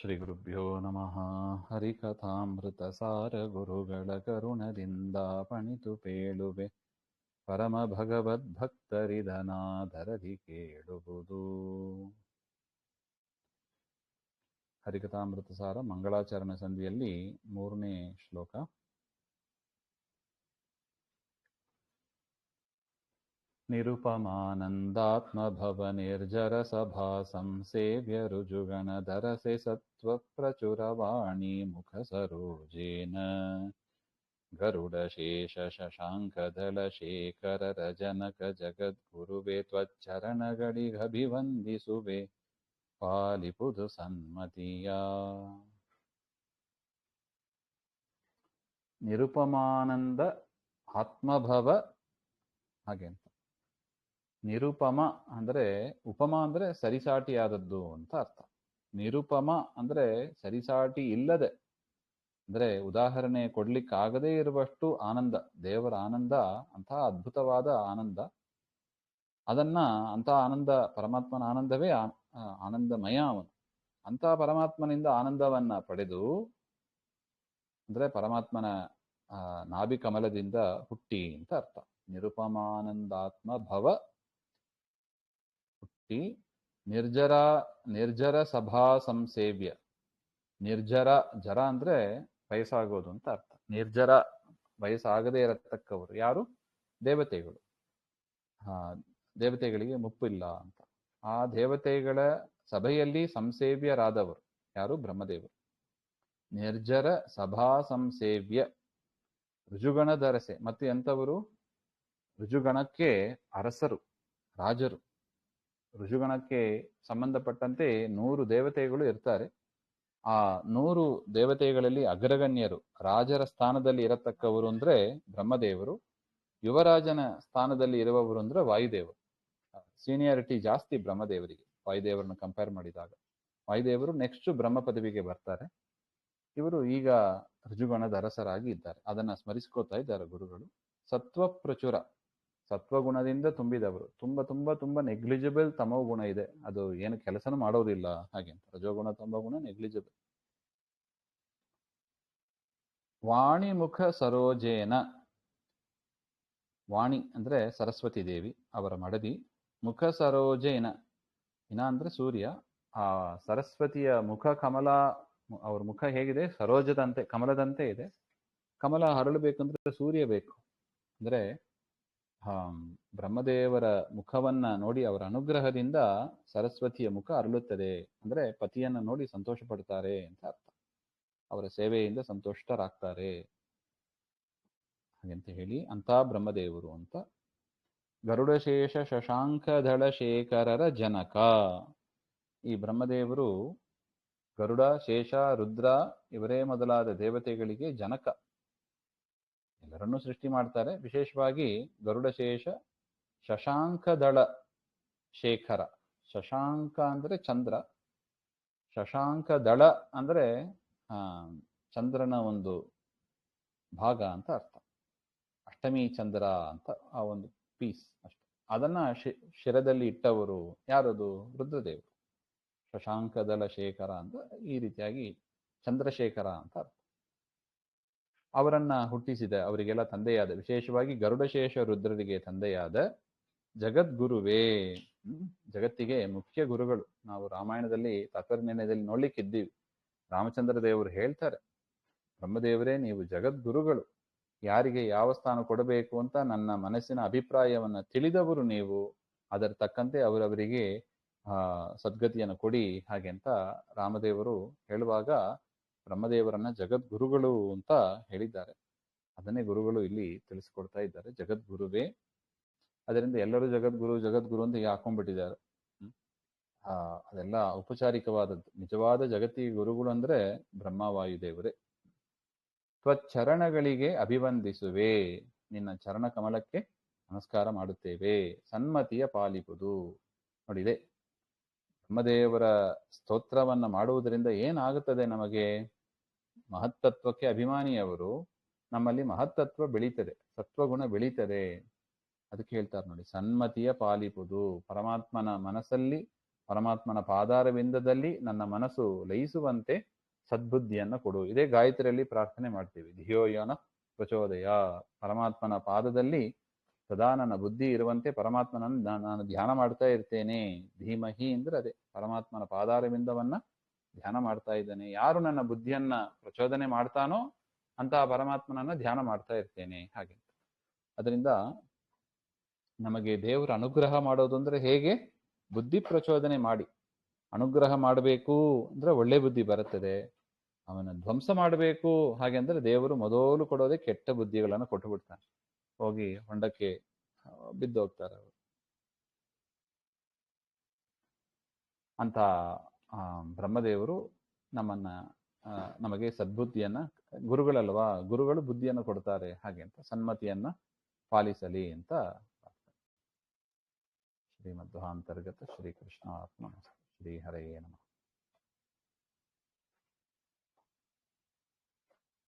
ಶ್ರೀ ಗುರುಭ್ಯೋ ನಮಃ. ಹರಿಕಥಾಮೃತಸಾರ ಗುರುಗಳ ಕರುಣದಿಂದ ಪಣಿತು ಪೇಳುವೆ ಪರಮ ಭಗವದ್ಭಕ್ತರಿದನಾದರದಿ ಕೇಳುವುದು. ಹರಿಕಥಾಮೃತಸಾರ ಮಂಗಳಾಚರಣ ಸಂಧಿಯಲ್ಲಿ 3ನೇ ಶ್ಲೋಕ. ನಿರುಪಮಾನಂದಾತ್ಮಭವ ನಿರ್ಜರ ಸಭಾ ಸಂಸೇವ್ಯ ರುಜುಗಣಧರಸೆ ಸತ್ವ ಪ್ರಚುರವಾಣಿ ಮುಖ ಸರೋಜೇನ ಗರುಡ ಶೇಷ ಶಶಾಂಕದಳ ಶೇಖರರ ಜನಕ ಜಗದ್ಗುರುವೆ ತ್ವಚ್ಚರಣಗಳಿಗಭಿವಂದಿಸುವೆ ಪಾಲಿಪುದು ಸನ್ಮತಿಯ. ನಿರುಪಮಾನಂದ ಆತ್ಮಭವ ಹಾಗೆ ಅಂತ. ನಿರುಪಮ ಅಂದರೆ ಉಪಮ ಅಂದರೆ ಸರಿಸಾಟಿಯಾದದ್ದು ಅಂತ ಅರ್ಥ. ನಿರುಪಮ ಅಂದರೆ ಸರಿಸಾಟಿ ಇಲ್ಲದೆ, ಅಂದರೆ ಉದಾಹರಣೆ ಕೊಡ್ಲಿಕ್ಕಾಗದೇ ಇರುವಷ್ಟು ಆನಂದ, ದೇವರ ಆನಂದ ಅಂತಹ ಅದ್ಭುತವಾದ ಆನಂದ. ಅಂತಹ ಆನಂದ, ಪರಮಾತ್ಮನ ಆನಂದವೇ ಆನಂದಮಯ ಅವನು. ಅಂತಹ ಪರಮಾತ್ಮನಿಂದ ಆನಂದವನ್ನ ಪಡೆದು, ಅಂದರೆ ಪರಮಾತ್ಮನ ನಾಭಿ ಕಮಲದಿಂದ ಹುಟ್ಟಿ ಅಂತ ಅರ್ಥ. ನಿರುಪಮಾನಂದಾತ್ಮ ಭವ ಹುಟ್ಟಿ ನಿರ್ಜರ ಸಭಾ ಸಂಸೇವ್ಯ. ನಿರ್ಜರ, ಜರ ಅಂದ್ರೆ ವಯಸ್ಸಾಗೋದು ಅಂತ ಅರ್ಥ. ನಿರ್ಜರ, ವಯಸ್ಸಾಗದೇ ಇರತಕ್ಕವರು ಯಾರು? ದೇವತೆಗಳು. ದೇವತೆಗಳಿಗೆ ಮುಪ್ಪಿಲ್ಲ ಅಂತ. ಆ ದೇವತೆಗಳ ಸಭೆಯಲ್ಲಿ ಸಂಸೇವ್ಯರಾದವರು ಯಾರು? ಬ್ರಹ್ಮದೇವರು. ನಿರ್ಜರ ಸಭಾ ಸಂಸೇವ್ಯ ಋಜುಗಣಧರಸೆ. ಮತ್ತು ಎಂಥವರು? ಋಜುಗಣಕ್ಕೆ ಅರಸರು, ರಾಜರು. ಋಜುಗಣಕ್ಕೆ ಸಂಬಂಧಪಟ್ಟಂತೆ 100 ದೇವತೆಗಳು ಇರ್ತಾರೆ. ಆ 100 ದೇವತೆಗಳಲ್ಲಿ ಅಗ್ರಗಣ್ಯರು, ರಾಜರ ಸ್ಥಾನದಲ್ಲಿ ಇರತಕ್ಕವರು ಅಂದ್ರೆ ಬ್ರಹ್ಮದೇವರು. ಯುವರಾಜನ ಸ್ಥಾನದಲ್ಲಿ ಇರುವವರು ಅಂದ್ರೆ ವಾಯುದೇವರು. ಸೀನಿಯಾರಿಟಿ ಜಾಸ್ತಿ ಬ್ರಹ್ಮದೇವರಿಗೆ ವಾಯುದೇವರನ್ನು ಕಂಪೇರ್ ಮಾಡಿದಾಗ. ವಾಯುದೇವರು ನೆಕ್ಸ್ಟ್ ಬ್ರಹ್ಮ ಪದವಿಗೆ ಬರ್ತಾರೆ. ಇವರು ಈಗ ಋಜುಗಣದ ಅರಸರಾಗಿ ಇದ್ದಾರೆ. ಅದನ್ನ ಸ್ಮರಿಸ್ಕೋತಾ ಇದ್ದಾರೆ ಗುರುಗಳು. ಸತ್ವ ಪ್ರಚುರ, ಸತ್ವಗುಣದಿಂದ ತುಂಬಿದವರು. ತುಂಬಾ ತುಂಬಾ ತುಂಬಾ ನೆಗ್ಲಿಜಿಬಲ್ ತಮೋ ಗುಣ ಇದೆ, ಅದು ಏನು ಕೆಲಸನೂ ಮಾಡೋದಿಲ್ಲ ಹಾಗೆ ಅಂತ. ರಜೋಗುಣ ತಮೋಗುಣ ನೆಗ್ಲಿಜಿಬಲ್. ವಾಣಿ ಮುಖ ಸರೋಜೇನ. ವಾಣಿ ಅಂದ್ರೆ ಸರಸ್ವತಿ ದೇವಿ, ಅವರ ಮಡದಿ. ಮುಖ ಸರೋಜೇನ, ಇನ ಅಂದ್ರೆ ಸೂರ್ಯ. ಆ ಸರಸ್ವತಿಯ ಮುಖ ಕಮಲ, ಅವ್ರ ಮುಖ ಹೇಗಿದೆ? ಸರೋಜದಂತೆ, ಕಮಲದಂತೆ ಇದೆ. ಕಮಲ ಹರಳಬೇಕಂದ್ರೆ ಸೂರ್ಯ ಬೇಕು. ಅಂದ್ರೆ ಬ್ರಹ್ಮದೇವರ ಮುಖವನ್ನ ನೋಡಿ, ಅವರ ಅನುಗ್ರಹದಿಂದ ಸರಸ್ವತಿಯ ಮುಖ ಅರಳುತ್ತದೆ. ಅಂದ್ರೆ ಪತಿಯನ್ನ ನೋಡಿ ಸಂತೋಷ ಪಡ್ತಾರೆ ಅಂತ ಅರ್ಥ. ಅವರ ಸೇವೆಯಿಂದ ಸಂತುಷ್ಟರಾಗ್ತಾರೆ ಹಾಗಂತ ಹೇಳಿ ಅಂತ ಬ್ರಹ್ಮದೇವರು ಅಂತ. ಗರುಡಶೇಷ ಶಶಾಂಕದಳ ಶೇಖರರ ಜನಕ. ಈ ಬ್ರಹ್ಮದೇವರು ಗರುಡ, ಶೇಷ, ರುದ್ರ ಇವರೇ ಮೊದಲಾದ ದೇವತೆಗಳಿಗೆ ಜನಕ. ಎಲ್ಲರನ್ನೂ ಸೃಷ್ಟಿ ಮಾಡ್ತಾರೆ. ವಿಶೇಷವಾಗಿ ಗರುಡಶೇಷ ಶಶಾಂಕದಳ ಶೇಖರ. ಶಶಾಂಕ ಅಂದ್ರೆ ಚಂದ್ರ, ಶಶಾಂಕದಳ ಅಂದ್ರೆ ಚಂದ್ರನ ಒಂದು ಭಾಗ ಅಂತ ಅರ್ಥ. ಅಷ್ಟಮಿ ಚಂದ್ರ ಅಂತ ಆ ಒಂದು ಪೀಸ್ ಅಷ್ಟೆ. ಅದನ್ನ ಶಿರದಲ್ಲಿ ಇಟ್ಟವರು ಯಾರದು? ರುದ್ರದೇವರು. ಶಶಾಂಕದಳ ಶೇಖರ ಅಂತ ಈ ರೀತಿಯಾಗಿ ಚಂದ್ರಶೇಖರ ಅಂತ ಅರ್ಥ. ಅವರನ್ನ ಹುಟ್ಟಿಸಿದ, ಅವರಿಗೆಲ್ಲ ತಂದೆಯಾದ, ವಿಶೇಷವಾಗಿ ಗರುಡಶೇಷ ರುದ್ರರಿಗೆ ತಂದೆಯಾದ ಜಗದ್ಗುರುವೇ. ಜಗತ್ತಿಗೆ ಮುಖ್ಯ ಗುರುಗಳು. ನಾವು ರಾಮಾಯಣದಲ್ಲಿ ತಾತ್ಪರ್ಯನಿರ್ಣಯದಲ್ಲಿ ನೋಡ್ಲಿಕ್ಕಿದ್ದೀವಿ. ರಾಮಚಂದ್ರ ದೇವರು ಹೇಳ್ತಾರೆ, ಬ್ರಹ್ಮದೇವರೇ ನೀವು ಜಗದ್ಗುರುಗಳು, ಯಾರಿಗೆ ಯಾವ ಸ್ಥಾನ ಕೊಡಬೇಕು ಅಂತ ನನ್ನ ಮನಸ್ಸಿನ ಅಭಿಪ್ರಾಯವನ್ನ ತಿಳಿದವರು ನೀವು, ಅದರ ತಕ್ಕಂತೆ ಅವರವರಿಗೆ ಸದ್ಗತಿಯನ್ನು ಕೊಡಿ ಹಾಗೆ ಅಂತ ರಾಮದೇವರು ಹೇಳುವಾಗ ಬ್ರಹ್ಮದೇವರನ್ನ ಜಗದ್ಗುರುಗಳು ಅಂತ ಹೇಳಿದ್ದಾರೆ. ಅದನ್ನೇ ಗುರುಗಳು ಇಲ್ಲಿ ತಿಳಿಸ್ಕೊಡ್ತಾ ಇದ್ದಾರೆ, ಜಗದ್ಗುರುವೇ. ಅದರಿಂದ ಎಲ್ಲರೂ ಜಗದ್ಗುರು ಜಗದ್ಗುರು ಅಂತ ಹಾಕೊಂಡ್ಬಿಟ್ಟಿದ್ದಾರೆ. ಅದೆಲ್ಲ ಔಪಚಾರಿಕವಾದದ್ದು. ನಿಜವಾದ ಜಗತ್ತಿಗೆ ಗುರುಗಳು ಅಂದ್ರೆ ಬ್ರಹ್ಮವಾಯುದೇವರೇ. ತ್ವಚ್ಚರಣಗಳಿಗೆ ಅಭಿವಂದಿಸುವೆ, ನಿನ್ನ ಚರಣ ಕಮಲಕ್ಕೆ ನಮಸ್ಕಾರ ಮಾಡುತ್ತೇವೆ. ಸನ್ಮತಿಯ ಪಾಲಿಪುದು. ನೋಡಿದೆ, ಬ್ರಹ್ಮದೇವರ ಸ್ತೋತ್ರವನ್ನ ಮಾಡುವುದರಿಂದ ಏನಾಗುತ್ತದೆ ನಮಗೆ? ಮಹತ್ತತ್ವಕ್ಕೆ ಅಭಿಮಾನಿಯವರು, ನಮ್ಮಲ್ಲಿ ಮಹತ್ತತ್ವ ಬೆಳೀತದೆ, ಸತ್ವಗುಣ ಬೆಳೀತದೆ. ಅದಕ್ಕೆ ಹೇಳ್ತಾರೆ ನೋಡಿ, ಸನ್ಮತಿಯ ಪಾಲಿಪುದು. ಪರಮಾತ್ಮನ ಮನಸ್ಸಲ್ಲಿ ಪರಮಾತ್ಮನ ಪಾದಾರವಿಂದದಲ್ಲಿ ನನ್ನ ಮನಸ್ಸು ಲಯಿಸುವಂತೆ ಸದ್ಬುದ್ಧಿಯನ್ನು ಕೊಡು. ಇದೇ ಗಾಯತ್ರಿಯಲ್ಲಿ ಪ್ರಾರ್ಥನೆ ಮಾಡ್ತೀವಿ. ಧಿಯೋಯೋನ ಪ್ರಚೋದಯ. ಪರಮಾತ್ಮನ ಪಾದದಲ್ಲಿ ಸದಾ ನನ್ನ ಬುದ್ಧಿ ಇರುವಂತೆ ಪರಮಾತ್ಮನನ್ನು ನಾನು ಧ್ಯಾನ ಮಾಡ್ತಾ ಇರ್ತೇನೆ. ಧೀಮಹಿ ಅಂದ್ರೆ ಅದೇ, ಪರಮಾತ್ಮನ ಪಾದಾರವಿಂದವನ್ನ ಧ್ಯಾನ ಮಾಡ್ತಾ ಇದ್ದೇನೆ. ಯಾರು ನನ್ನ ಬುದ್ಧಿಯನ್ನ ಪ್ರಚೋದನೆ ಮಾಡ್ತಾನೋ ಅಂತಹ ಪರಮಾತ್ಮನನ್ನ ಧ್ಯಾನ ಮಾಡ್ತಾ ಇರ್ತೇನೆ. ಹಾಗೆ ಅದರಿಂದ ನಮಗೆ ದೇವರ ಅನುಗ್ರಹ ಮಾಡೋದು ಅಂದ್ರೆ ಹೇಗೆ? ಬುದ್ಧಿ ಪ್ರಚೋದನೆ ಮಾಡಿ ಅನುಗ್ರಹ ಮಾಡಬೇಕು ಅಂದ್ರೆ ಒಳ್ಳೆ ಬುದ್ಧಿ ಬರುತ್ತದೆ. ಅವನ ಧ್ವಂಸ ಮಾಡಬೇಕು ಹಾಗೆ ಅಂದ್ರೆ ದೇವರು ಮೊದಲು ಕೊಡೋದೇ ಕೆಟ್ಟ ಬುದ್ಧಿಗಳನ್ನು ಕೊಟ್ಟು ಬಿಡ್ತಾನೆ. ಹೋಗಿ ಹೊಂಡಕ್ಕೆ ಬಿದ್ದೋಗ್ತಾರೆ ಅವರು. ಅಂತ ಬ್ರಹ್ಮದೇವರು ನಮಗೆ ಸದ್ಬುದ್ಧಿಯನ್ನ, ಗುರುಗಳಲ್ವಾ, ಗುರುಗಳು ಬುದ್ಧಿಯನ್ನು ಕೊಡ್ತಾರೆ. ಹಾಗೆ ಅಂತ ಸನ್ಮತಿಯನ್ನ ಪಾಲಿಸಲಿ ಅಂತ. ಶ್ರೀಮಧ್ವಾಂತರ್ಗತ ಶ್ರೀಕೃಷ್ಣ ಆತ್ಮ ಶ್ರೀ ಹರಯೇ ನಮಃ.